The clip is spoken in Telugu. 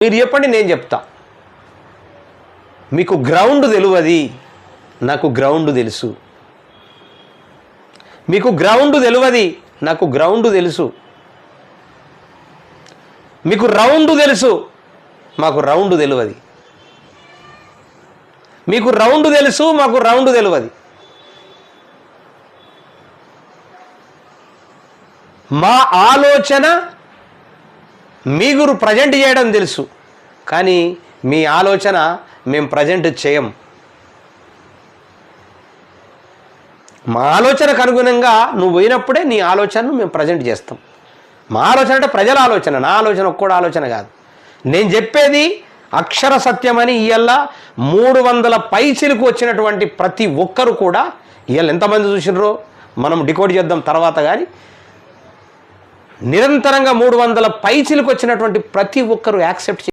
మీరు చెప్పండి, నేను చెప్తా. మీకు గ్రౌండ్ తెలియదు, నాకు గ్రౌండ్ తెలుసు. మీకు గ్రౌండ్ తెలియదు, నాకు గ్రౌండ్ తెలుసు. మీకు రౌండ్ తెలుసు, మాకు రౌండ్ తెలియదు. మీకు రౌండ్ తెలుసు, మాకు రౌండ్ తెలియదు. మా ఆలోచన మీరు ప్రజెంట్ చేయడం తెలుసు, కానీ మీ ఆలోచన మేము ప్రజెంట్ చేయం. మా ఆలోచనకు అనుగుణంగా నువ్వు పోయినప్పుడే నీ ఆలోచనను మేము ప్రజెంట్ చేస్తాం. మా ఆలోచన అంటే ప్రజల ఆలోచన, నా ఆలోచన ఒక్కడు ఆలోచన కాదు. నేను చెప్పేది అక్షర సత్యమని. ఇవాళ 300 పైచిలకు వచ్చినటువంటి ప్రతి ఒక్కరు కూడా, ఇవాళ ఎంతమంది చూసినారో మనం డికోడ్ చేద్దాం తర్వాత, కానీ నిరంతరంగా 300 పైచిలకు వచ్చినటువంటి ప్రతి ఒక్కరు యాక్సెప్ట్